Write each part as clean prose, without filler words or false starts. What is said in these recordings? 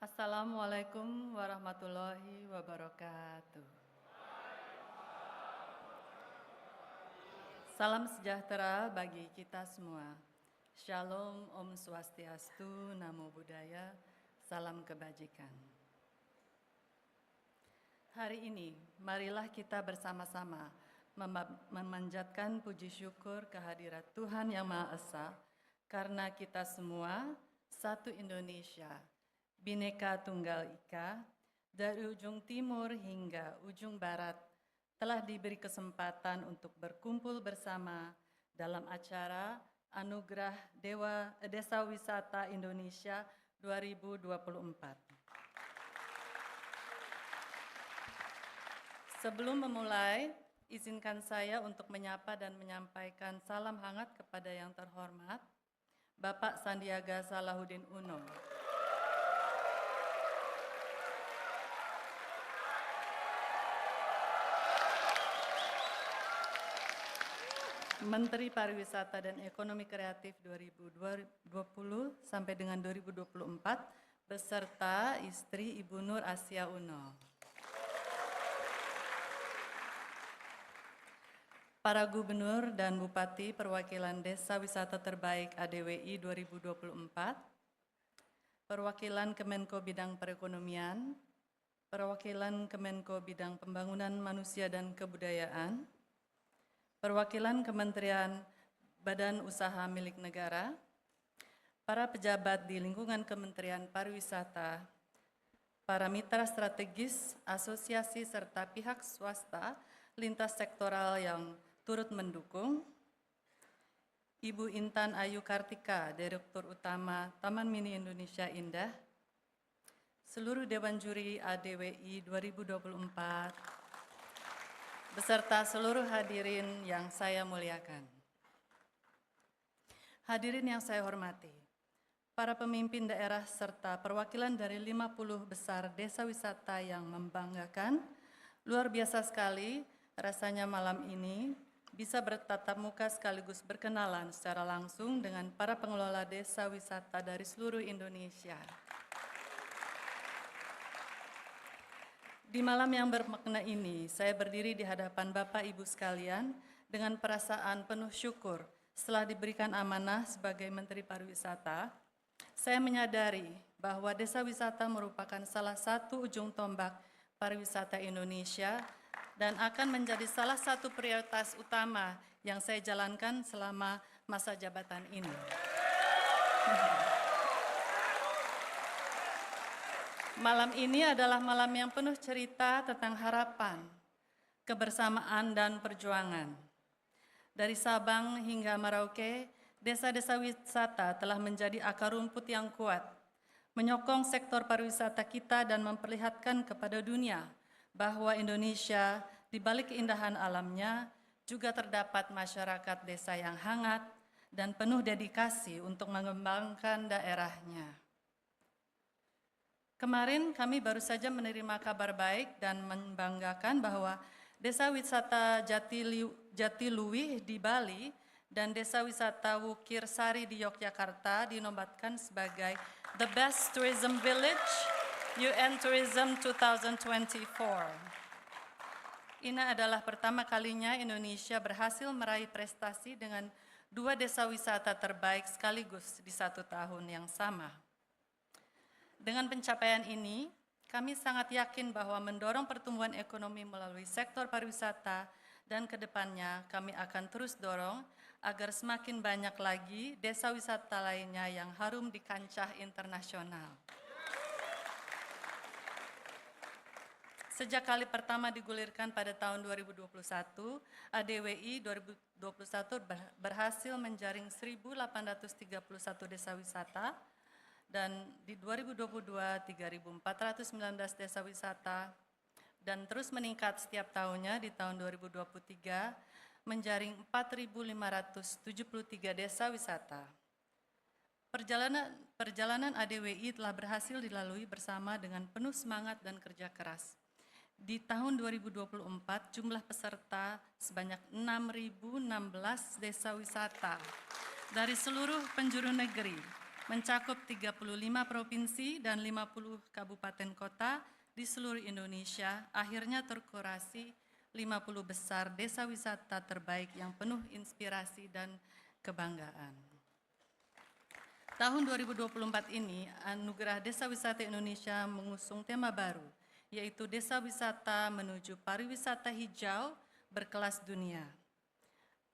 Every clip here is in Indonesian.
Assalamualaikum warahmatullahi wabarakatuh. Salam sejahtera bagi kita semua. Shalom, Om Swastiastu, Namo Buddhaya, salam kebajikan. Hari ini, marilah kita bersama-sama memanjatkan puji syukur kehadirat Tuhan Yang Maha Esa, karena kita semua satu Indonesia, Bhinneka Tunggal Ika, dari ujung timur hingga ujung barat, telah diberi kesempatan untuk berkumpul bersama dalam acara Anugerah Desa Wisata Indonesia 2024. Sebelum memulai, izinkan saya untuk menyapa dan menyampaikan salam hangat kepada yang terhormat, Bapak Sandiaga Salahuddin Uno, Menteri Pariwisata dan Ekonomi Kreatif 2020 sampai dengan 2024, beserta istri Ibu Nur Asia Uno. Para Gubernur dan Bupati Perwakilan Desa Wisata Terbaik ADWI 2024, Perwakilan Kemenko Bidang Perekonomian, Perwakilan Kemenko Bidang Pembangunan Manusia dan Kebudayaan, Perwakilan Kementerian Badan Usaha Milik Negara, para pejabat di lingkungan Kementerian Pariwisata, para mitra strategis, asosiasi serta pihak swasta lintas sektoral yang turut mendukung, Ibu Intan Ayu Kartika, Direktur Utama Taman Mini Indonesia Indah, seluruh Dewan Juri ADWI 2024, beserta seluruh hadirin yang saya muliakan. Hadirin yang saya hormati, para pemimpin daerah serta perwakilan dari 50 besar desa wisata yang membanggakan, luar biasa sekali rasanya malam ini bisa bertatap muka sekaligus berkenalan secara langsung dengan para pengelola desa wisata dari seluruh Indonesia. Di malam yang bermakna ini, saya berdiri di hadapan Bapak Ibu sekalian dengan perasaan penuh syukur setelah diberikan amanah sebagai Menteri Pariwisata. Saya menyadari bahwa desa wisata merupakan salah satu ujung tombak pariwisata Indonesia dan akan menjadi salah satu prioritas utama yang saya jalankan selama masa jabatan ini. Malam ini adalah malam yang penuh cerita tentang harapan, kebersamaan, dan perjuangan. Dari Sabang hingga Merauke, desa-desa wisata telah menjadi akar rumput yang kuat, menyokong sektor pariwisata kita dan memperlihatkan kepada dunia bahwa Indonesia, di balik keindahan alamnya, juga terdapat masyarakat desa yang hangat dan penuh dedikasi untuk mengembangkan daerahnya. Kemarin kami baru saja menerima kabar baik dan membanggakan bahwa Desa Wisata Jatiluwih di Bali dan Desa Wisata Wukir Sari di Yogyakarta dinobatkan sebagai The Best Tourism Village UN Tourism 2024. Ini adalah pertama kalinya Indonesia berhasil meraih prestasi dengan 2 desa wisata terbaik sekaligus di satu tahun yang sama. Dengan pencapaian ini, kami sangat yakin bahwa mendorong pertumbuhan ekonomi melalui sektor pariwisata dan kedepannya kami akan terus dorong agar semakin banyak lagi desa wisata lainnya yang harum di kancah internasional. Sejak kali pertama digulirkan pada tahun 2021, ADWI 2021 berhasil menjaring 1.831 desa wisata, dan di 2022 3.419 desa wisata, dan terus meningkat setiap tahunnya. Di tahun 2023 menjaring 4.573 desa wisata. Perjalanan ADWI telah berhasil dilalui bersama dengan penuh semangat dan kerja keras. Di tahun 2024 jumlah peserta sebanyak 6.016 desa wisata dari seluruh penjuru negeri mencakup 35 provinsi dan 50 kabupaten kota di seluruh Indonesia, akhirnya terkurasi 50 besar desa wisata terbaik yang penuh inspirasi dan kebanggaan. Tahun 2024 ini, Anugerah Desa Wisata Indonesia mengusung tema baru, yaitu Desa Wisata Menuju Pariwisata Hijau Berkelas Dunia.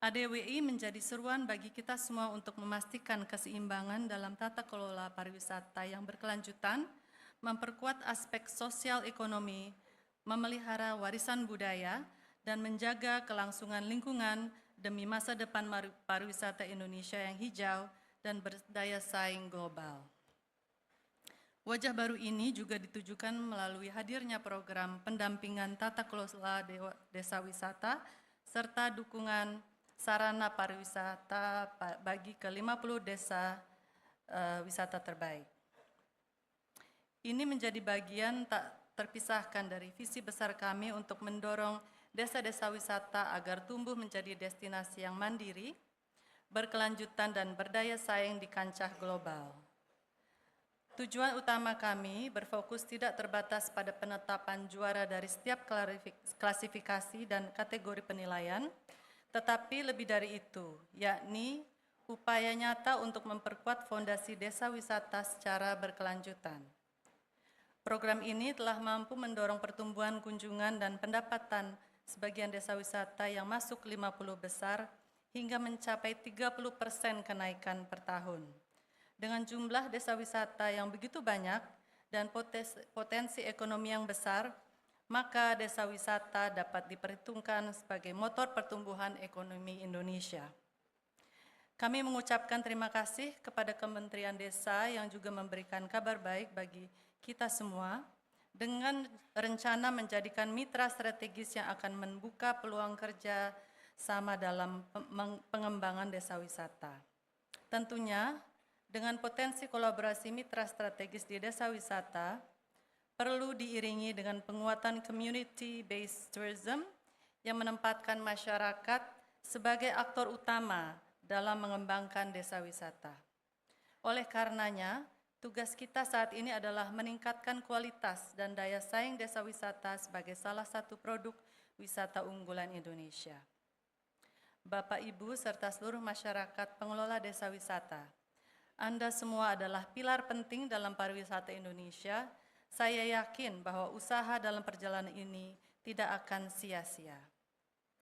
ADWI menjadi seruan bagi kita semua untuk memastikan keseimbangan dalam tata kelola pariwisata yang berkelanjutan, memperkuat aspek sosial ekonomi, memelihara warisan budaya, dan menjaga kelangsungan lingkungan demi masa depan pariwisata Indonesia yang hijau dan berdaya saing global. Wajah baru ini juga ditujukan melalui hadirnya program pendampingan tata kelola desa wisata serta dukungan sarana pariwisata bagi ke-50 desa wisata terbaik. Ini menjadi bagian tak terpisahkan dari visi besar kami untuk mendorong desa-desa wisata agar tumbuh menjadi destinasi yang mandiri, berkelanjutan dan berdaya saing di kancah global. Tujuan utama kami berfokus tidak terbatas pada penetapan juara dari setiap klasifikasi dan kategori penilaian, tetapi lebih dari itu, yakni upaya nyata untuk memperkuat fondasi desa wisata secara berkelanjutan. Program ini telah mampu mendorong pertumbuhan kunjungan dan pendapatan sebagian desa wisata yang masuk 50 besar hingga mencapai 30% kenaikan per tahun. Dengan jumlah desa wisata yang begitu banyak dan potensi ekonomi yang besar, maka desa wisata dapat diperhitungkan sebagai motor pertumbuhan ekonomi Indonesia. Kami mengucapkan terima kasih kepada Kementerian Desa yang juga memberikan kabar baik bagi kita semua dengan rencana menjadikan mitra strategis yang akan membuka peluang kerja sama dalam pengembangan desa wisata. Tentunya, dengan potensi kolaborasi mitra strategis di desa wisata, perlu diiringi dengan penguatan community-based tourism yang menempatkan masyarakat sebagai aktor utama dalam mengembangkan desa wisata. Oleh karenanya, tugas kita saat ini adalah meningkatkan kualitas dan daya saing desa wisata sebagai salah satu produk wisata unggulan Indonesia. Bapak, Ibu, serta seluruh masyarakat pengelola desa wisata, Anda semua adalah pilar penting dalam pariwisata Indonesia. Saya yakin bahwa usaha dalam perjalanan ini tidak akan sia-sia.